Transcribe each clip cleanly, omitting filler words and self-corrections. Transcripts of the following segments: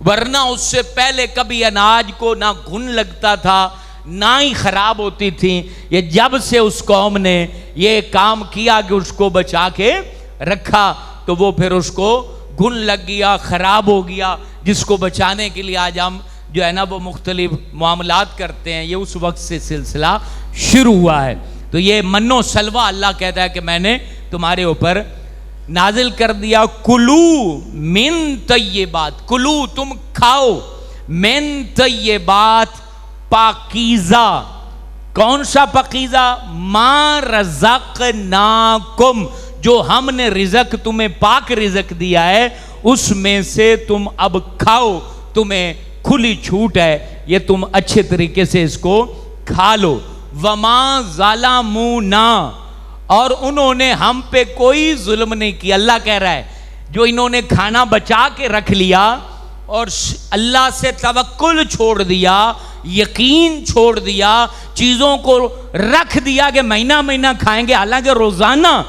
ورنہ اس سے پہلے کبھی اناج کو نہ گھن لگتا تھا نہ ہی خراب ہوتی تھی. یہ جب سے اس قوم نے یہ کام کیا کہ اس کو بچا کے رکھا تو وہ پھر اس کو گھن لگ گیا, خراب ہو گیا, جس کو بچانے کے لیے آج ہم جو ہے نا وہ مختلف معاملات کرتے ہیں. یہ اس وقت سے سلسلہ شروع ہوا ہے. تو یہ من و سلوہ اللہ کہتا ہے کہ میں نے تمہارے اوپر نازل کر دیا. کلو من طیبات, کلو تم کھاؤ, من طیبات پاکیزہ. کون سا پاکیزہ؟ ما رزقناکم, جو ہم نے رزق تمہیں پاک رزق دیا ہے اس میں سے تم اب کھاؤ, تمہیں کھلی چھوٹ ہے, یہ تم اچھے طریقے سے اس کو کھا لو. وما ظلمونا, اور انہوں نے ہم پہ کوئی ظلم نہیں کیا. اللہ کہہ رہا ہے جو انہوں نے کھانا بچا کے رکھ لیا اور اللہ سے توکل چھوڑ دیا, یقین چھوڑ دیا, چیزوں کو رکھ دیا کہ مہینہ مہینہ کھائیں گے, حالانکہ روزانہ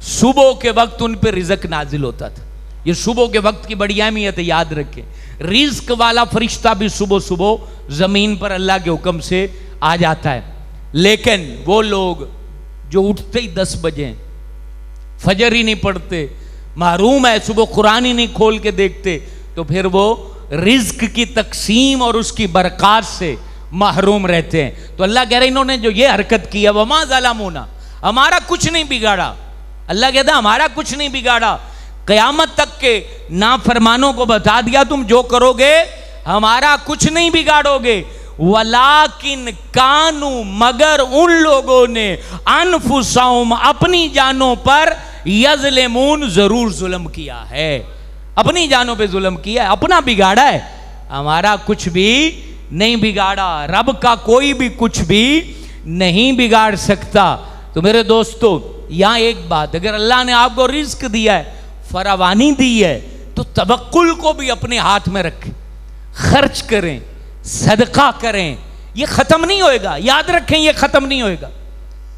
صبح کے وقت ان پہ رزق نازل ہوتا تھا. یہ صبح کے وقت کی بڑی اہمیت ہے, یاد رکھیں. رزق والا فرشتہ بھی صبح صبح زمین پر اللہ کے حکم سے آ جاتا ہے. لیکن وہ لوگ جو اٹھتے ہی 10 بجے فجر ہی نہیں پڑھتے, محروم ہے, صبح قرآن ہی نہیں کھول کے دیکھتے, تو پھر وہ رزق کی تقسیم اور اس کی برکات سے محروم رہتے ہیں. تو اللہ کہہ رہے انہوں نے جو یہ حرکت کی ہے, وما ظلمونا, ہمارا کچھ نہیں بگاڑا. اللہ کہتا ہے ہمارا کچھ نہیں بگاڑا. قیامت تک کے نافرمانوں کو بتا دیا تم جو کرو گے ہمارا کچھ نہیں بگاڑو گے. ولیکن کانوا, مگر ان لوگوں نے, انفسہم, اپنی جانوں پر, یظلمون, ضرور ظلم کیا ہے, اپنی جانوں پہ ظلم کیا ہے, اپنا بگاڑا ہے, ہمارا کچھ بھی نہیں بگاڑا. رب کا کوئی بھی کچھ بھی نہیں بگاڑ سکتا. تو میرے دوستو یہاں ایک بات, اگر اللہ نے آپ کو رزق دیا ہے, فراوانی دی ہے, تو توکل کو بھی اپنے ہاتھ میں رکھیں, خرچ کریں, صدقہ کریں. یہ ختم نہیں ہوئے گا, یاد رکھیں یہ ختم نہیں ہوئے گا.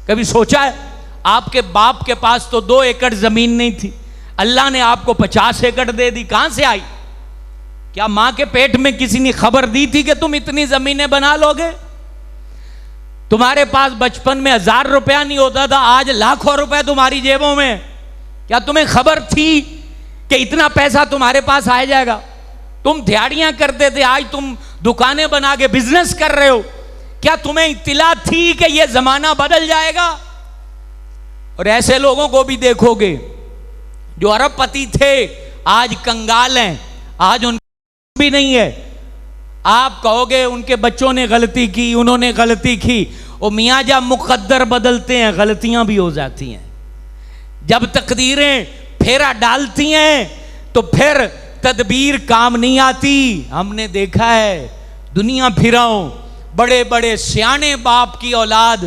کبھی سوچا ہے آپ کے باپ کے پاس تو 2 ایکڑ زمین نہیں تھی, اللہ نے آپ کو 50 ایکڑ دے دی, کہاں سے آئی؟ کیا ماں کے پیٹ میں کسی نے خبر دی تھی کہ تم اتنی زمینیں بنا لو گے؟ تمہارے پاس بچپن میں 1000 روپیہ نہیں ہوتا تھا, آج لاکھوں روپے تمہاری جیبوں میں. کیا تمہیں خبر تھی کہ اتنا پیسہ تمہارے پاس آ جائے گا؟ تم دیہڑیاں کرتے تھے, آج تم دکانیں بنا کے بزنس کر رہے ہو. کیا تمہیں اطلاع تھی کہ یہ زمانہ بدل جائے گا؟ اور ایسے لوگوں کو بھی دیکھو گے جو ارب پتی تھے آج کنگال ہیں, آج ان بھی نہیں ہے. آپ کہو گے ان کے بچوں نے غلطی کی, انہوں نے غلطی کی. اور میاں جب مقدر بدلتے ہیں غلطیاں بھی ہو جاتی ہیں. جب تقدیریں پھیرا ڈالتی ہیں تو پھر تدبیر کام نہیں آتی. ہم نے دیکھا ہے دنیا پھراؤں, بڑے بڑے سیانے باپ کی اولاد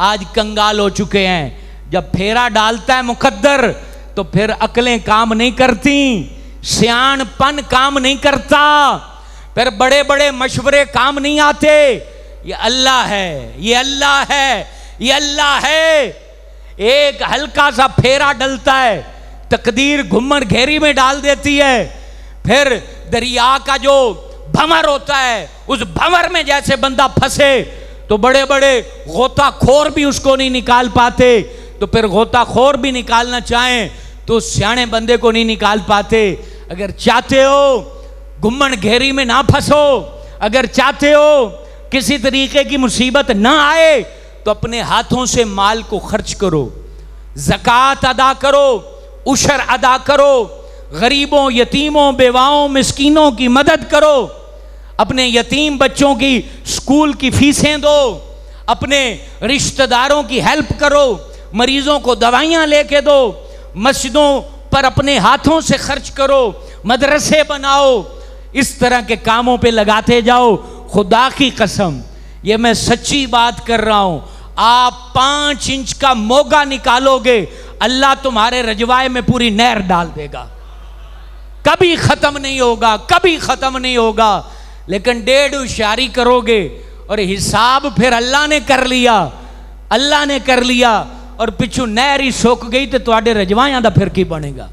آج کنگال ہو چکے ہیں. جب پھیرا ڈالتا ہے مقدر تو پھر عقلیں کام نہیں کرتی, سیان پن کام نہیں کرتا, پھر بڑے بڑے مشورے کام نہیں آتے. یہ اللہ ہے, یہ اللہ ہے, یہ اللہ ہے. ایک ہلکا سا پھیرا ڈلتا ہے, تقدیر گھمر گھیری میں ڈال دیتی ہے. پھر دریا کا جو بھنور ہوتا ہے, اس بھنور میں جیسے بندہ پھنسے تو بڑے بڑے غوطہ خور بھی اس کو نہیں نکال پاتے. تو پھر غوطہ خور بھی نکالنا چاہیں تو سیانے بندے کو نہیں نکال پاتے. اگر چاہتے ہو گھمن گھیری میں نہ پھنسو, اگر چاہتے ہو کسی طریقے کی مصیبت نہ آئے, تو اپنے ہاتھوں سے مال کو خرچ کرو, زکوٰۃ ادا کرو, عشر ادا کرو, غریبوں, یتیموں, بیواؤں, مسکینوں کی مدد کرو, اپنے یتیم بچوں کی سکول کی فیسیں دو, اپنے رشتہ داروں کی ہیلپ کرو, مریضوں کو دوائیاں لے کے دو, مسجدوں پر اپنے ہاتھوں سے خرچ کرو, مدرسے بناؤ. اس طرح کے کاموں پہ لگاتے جاؤ. خدا کی قسم یہ میں سچی بات کر رہا ہوں, آپ 5 انچ کا موگا نکالو گے, اللہ تمہارے رجوائے میں پوری نہر ڈال دے گا. کبھی ختم نہیں ہوگا, کبھی ختم نہیں ہوگا. لیکن 1.5 ہوشیاری کرو گے اور حساب پھر اللہ نے کر لیا, اللہ نے کر لیا, اور پچھو نہر ہی سوک گئی تو تواڈے رجوائیاں دا پھر کی بنے گا.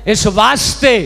اس واسطے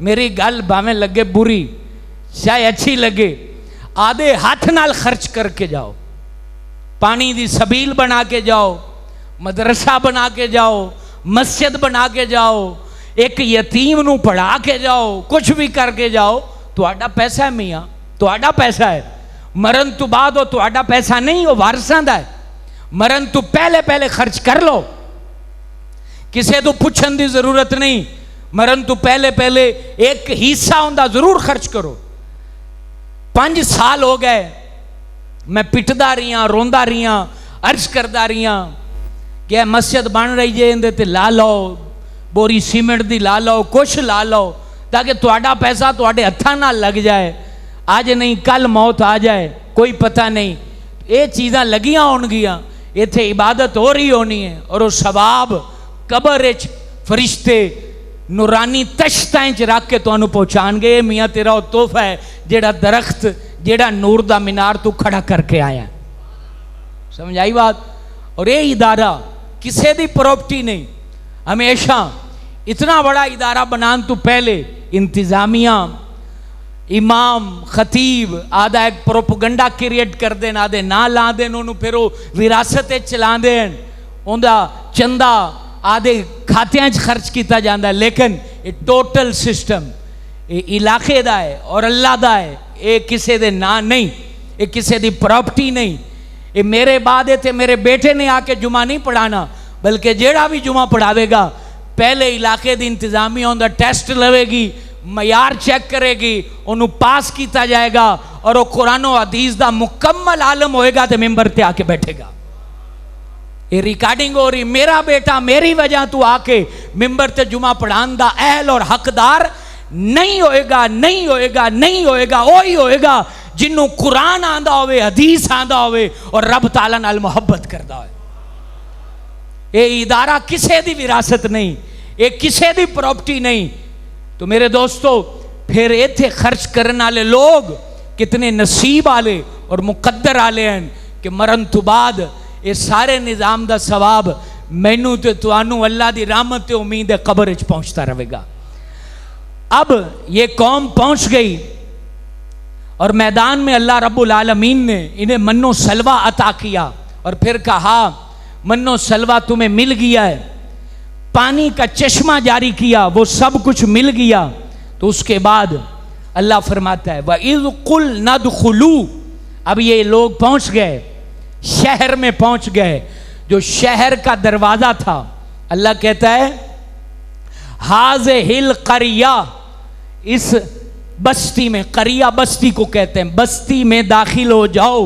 میری گل بھاویں لگے بری چاہے اچھی لگے، آدھے ہاتھ نال خرچ کر کے جاؤ، پانی دی سبیل بنا کے جاؤ، مدرسہ بنا کے جاؤ، مسجد بنا کے جاؤ، ایک یتیم نو پڑھا کے جاؤ، کچھ بھی کر کے جاؤ، تہاڈا پیسہ ہے میاں، تہاڈا پیسہ ہے، مرن تو بعد وہ تہاڈا پیسہ نہیں، وہ وارثاں دا ہے، مرن تو پہلے خرچ کر لو، کسے تو پوچھن دی ضرورت نہیں، مرن تو پہلے ایک حصہ ہوندا ضرور خرچ کرو۔ 5 سال ہو گئے میں پٹدا رہیاں، روندا رہیاں، عرض کردا رہیاں کہ مسجد بن رہی ہے، اندے تے لا لو، بوری سیمنٹ دی لا لو، کچھ لا لو، تاکہ تہاڈا پیسہ تہاڈے ہتھاں نال لگ جائے، آج نہیں کل موت آ جائے، کوئی پتہ نہیں، یہ چیزاں لگیاں ہون گیاں، ایتھے عبادت ہو رہی ہونی ہے، اور وہ ثواب قبر وچ فرشتے نورانی تشتاں وچ رکھ کے تانوں پہنچان گے، میاں تیرا وہ تحفہ ہے جیڑا درخت جیڑا نور دا مینار تو کھڑا کر کے آیا، سمجھ آئی بات؟ اور یہ ادارہ کسے دی پراپرٹی نہیں، ہمیشہ اتنا بڑا ادارہ بنان تو پہلے انتظامیہ، امام، خطیب آدھا ایک پروپگنڈا کریٹ کر دین، آدھے نہ لا دین، انہوں پھر وہ وراثت چلا دین، اندھا چندہ آدھے کھاتیاں خرچ کیتا جاندہ ہے، لیکن یہ ٹوٹل سسٹم علاقے دا ہے اور اللہ دا ہے، یہ کسے دے نا نہیں، یہ کسے دی پراپرٹی نہیں، یہ میرے بعد تھے میرے بیٹے نے آ کے جمعہ نہیں پڑھانا، بلکہ جیڑا بھی جمعہ پڑھاوے گا پہلے علاقے دی انتظامیہ ہوندہ ٹیسٹ لوے گی، معیار چیک کرے گی، انہوں پاس کیتا جائے گا، اور وہ قرآن و حدیث دا مکمل عالم ہوئے گا تے ممبر تے آ کے بیٹھے گا۔ یہ ریکارڈنگ ہو رہی، میرا بیٹا میری وجہ تو آ کے ممبر تے جمعہ پڑھان دا اہل اور حقدار نہیں ہوئے گا، نہیں ہوئے گا، نہیں ہوئے گا، وہی ہوئے گا جنہوں قرآن آندہ ہوئے، حدیث آندہ ہوئے، اور رب تعالیٰ نال محبت کردہ ہوئے۔ یہ ادارہ کسے دی وراثت نہیں، یہ کسے دی پراپرٹی نہیں۔ تو میرے دوستو پھر ایتھے خرچ کرنے والے لوگ کتنے نصیب آلے اور مقدر آلے ہیں کہ مرن تو بعد یہ سارے نظام دا ثواب مینوں تے توانوں اللہ دی رحمت تے امید قبر وچ پہنچتا رہے گا۔ اب یہ قوم پہنچ گئی اور میدان میں اللہ رب العالمین نے انہیں من و سلوہ عطا کیا، اور پھر کہا من و سلوہ تمہیں مل گیا ہے، پانی کا چشمہ جاری کیا، وہ سب کچھ مل گیا۔ تو اس کے بعد اللہ فرماتا ہے وَإِذْ قُلْنَا ادْخُلُوا، اب یہ لوگ پہنچ گئے، شہر میں پہنچ گئے، جو شہر کا دروازہ تھا، اللہ کہتا ہے هَذِهِ الْقَرْيَةُ، اس بستی میں، قریہ بستی کو کہتے ہیں، بستی میں داخل ہو جاؤ،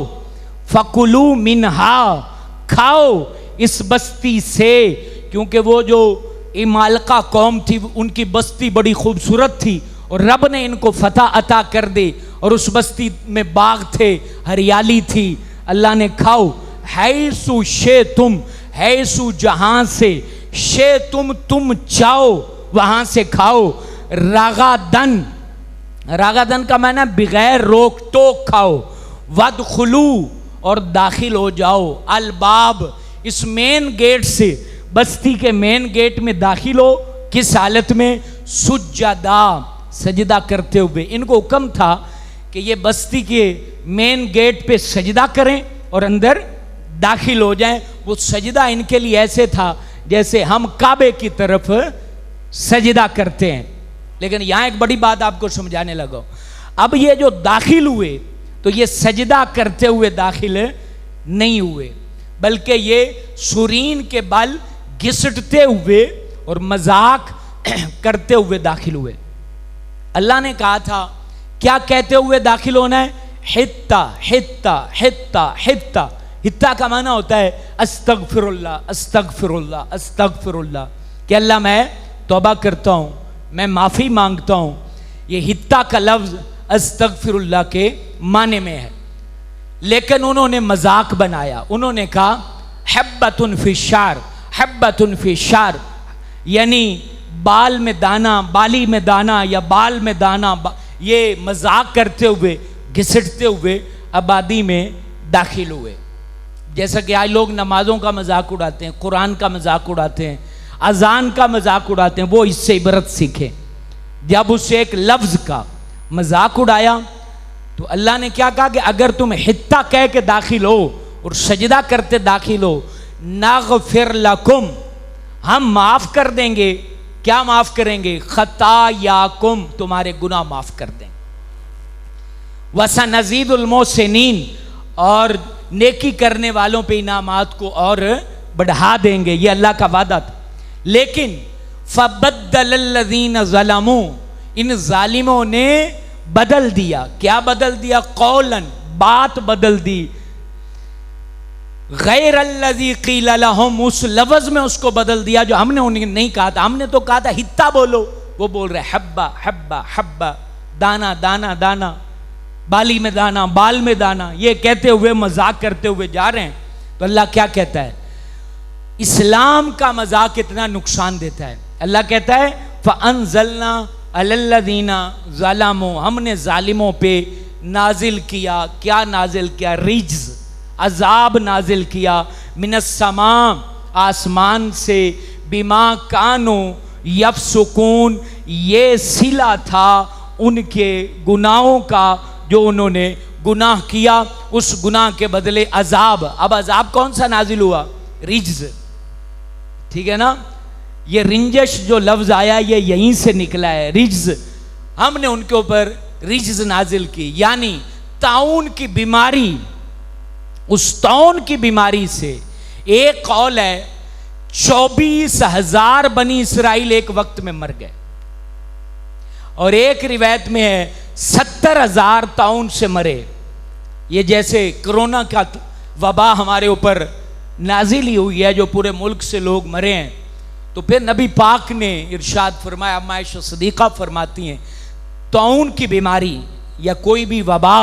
فَقُلُوا مِنْهَا، کھاؤ اس بستی سے، کیونکہ وہ جو امالقہ قوم تھی ان کی بستی بڑی خوبصورت تھی، اور رب نے ان کو فتح عطا کر دی، اور اس بستی میں باغ تھے، ہریالی تھی، اللہ نے کھاؤ، حیثو شئتم، حیثو جہاں سے، شئتم تم چاہو وہاں سے کھاؤ، رغدن، رغدن کا معنی بغیر روک ٹوک کھاؤ، وادخلوا، اور داخل ہو جاؤ، الباب، اس مین گیٹ سے، بستی کے مین گیٹ میں داخل ہو، کس حالت میں؟ سجدہ، سجدہ کرتے ہوئے۔ ان کو حکم تھا کہ یہ بستی کے مین گیٹ پہ سجدہ کریں اور اندر داخل ہو جائیں۔ وہ سجدہ ان کے لیے ایسے تھا جیسے ہم کعبے کی طرف سجدہ کرتے ہیں۔ لیکن یہاں ایک بڑی بات آپ کو سمجھانے لگا، اب یہ جو داخل ہوئے تو یہ سجدہ کرتے ہوئے داخل نہیں ہوئے، بلکہ یہ سورین کے بل گھسٹتے ہوئے اور مذاق کرتے ہوئے داخل ہوئے۔ اللہ نے کہا تھا کیا کہتے ہوئے داخل ہونا ہے؟ حتہ حتہ حتہ حتہ، حتہ کا معنی ہوتا ہے استغفر اللہ استغفر اللہ استغفر اللہ، کہ اللہ میں توبہ کرتا ہوں، میں معافی مانگتا ہوں۔ یہ حتہ کا لفظ استغفر اللہ کے معنی میں ہے، لیکن انہوں نے مذاق بنایا، انہوں نے کہا حبۃ فی الشعر، حبۃ فی الشعر، یعنی بال میں دانا، بالی میں دانا یا بال میں دانا، یہ مذاق کرتے ہوئے گھسٹتے ہوئے آبادی میں داخل ہوئے۔ جیسا کہ آج لوگ نمازوں کا مذاق اڑاتے ہیں، قرآن کا مذاق اڑاتے ہیں، اذان کا مذاق اڑاتے ہیں، وہ اس سے عبرت سیکھیں، جب اسے ایک لفظ کا مذاق اڑایا تو اللہ نے کیا کہا کہ اگر تم حتہ کہہ کے داخل ہو اور سجدہ کرتے داخل ہو نغفر لکم، ہم معاف کر دیں گے. کیا معاف کریں گے؟ خطایاکم، تمہارے گناہ معاف کر دیں. وَسَنَزِيدُ الْمُحْسِنِينَ، اور نیکی کرنے والوں پہ انعامات کو اور بڑھا دیں گے. یہ اللہ کا وعدہ تھا. لیکن فَبَدَّلَ الَّذِينَ ظَلَمُوا، ان ظالموں نے بدل دیا. کیا بدل دیا؟ قولاً، بات بدل دی. غیر الذی قیل لہم، اس لفظ میں اس کو بدل دیا جو ہم نے انہیں نہیں کہا تھا. ہم نے تو کہا تھا حتہ بولو، وہ بول رہے حبہ حبہ حبہ، دانا دانا دانا، بالی میں دانا بال میں دانا. یہ کہتے ہوئے مذاق کرتے ہوئے جا رہے ہیں. تو اللہ کیا کہتا ہے؟ اسلام کا مذاق اتنا نقصان دیتا ہے. اللہ کہتا ہے فَأَنزَلْنَا عَلَى الَّذِينَ ظَلَمُوا، ہم نے ظالموں پہ نازل کیا. کیا نازل کیا؟ رجز، عذاب نازل کیا. من السماء، آسمان سے. بما کانوا یفسقون، یہ صلہ تھا ان کے گناہوں کا جو انہوں نے گناہ کیا. اس گناہ کے بدلے عذاب. اب عذاب کون سا نازل ہوا؟ رجز. ٹھیک ہے نا؟ یہ رنجش جو لفظ آیا یہ یہیں سے نکلا ہے، رجز. ہم نے ان کے اوپر رجز نازل کی، یعنی طاعون کی بیماری. اس طاعون کی بیماری سے ایک قول ہے 24,000 بنی اسرائیل ایک وقت میں مر گئے، اور ایک روایت میں ہے 70,000 طاعون سے مرے. یہ جیسے کرونا کا وبا ہمارے اوپر نازل ہی ہوئی ہے جو پورے ملک سے لوگ مرے ہیں. تو پھر نبی پاک نے ارشاد فرمایا، اما عائشہ صدیقہ فرماتی ہیں طاعون کی بیماری یا کوئی بھی وبا،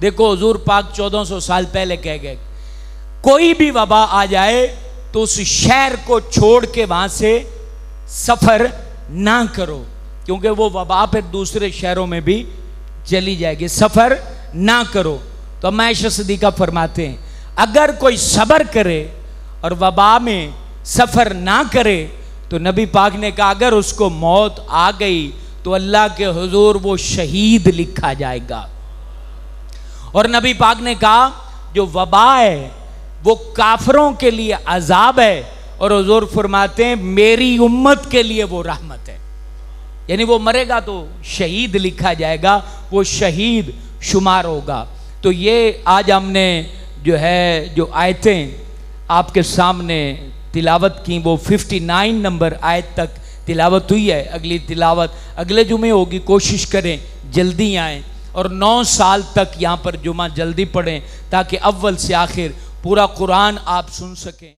دیکھو حضور پاک 1400 سال پہلے کہہ گئے کوئی بھی وبا آ جائے تو اس شہر کو چھوڑ کے وہاں سے سفر نہ کرو، کیونکہ وہ وبا پھر دوسرے شہروں میں بھی چلی جائے گی. سفر نہ کرو. تو اما عائشہ صدیقہ فرماتے ہیں اگر کوئی صبر کرے اور وبا میں سفر نہ کرے تو نبی پاک نے کہا اگر اس کو موت آ گئی تو اللہ کے حضور وہ شہید لکھا جائے گا. اور نبی پاک نے کہا جو وبا ہے وہ کافروں کے لیے عذاب ہے، اور حضور فرماتے ہیں میری امت کے لیے وہ رحمت ہے. یعنی وہ مرے گا تو شہید لکھا جائے گا، وہ شہید شمار ہوگا. تو یہ آج ہم نے جو آیتیں آپ کے سامنے تلاوت کی وہ 59 نمبر آیت تک تلاوت ہوئی ہے. اگلی تلاوت اگلے جمعے ہوگی. کوشش کریں جلدی آئیں اور 9 سال تک یہاں پر جمعہ جلدی پڑھیں تاکہ اول سے آخر پورا قرآن آپ سن سکیں.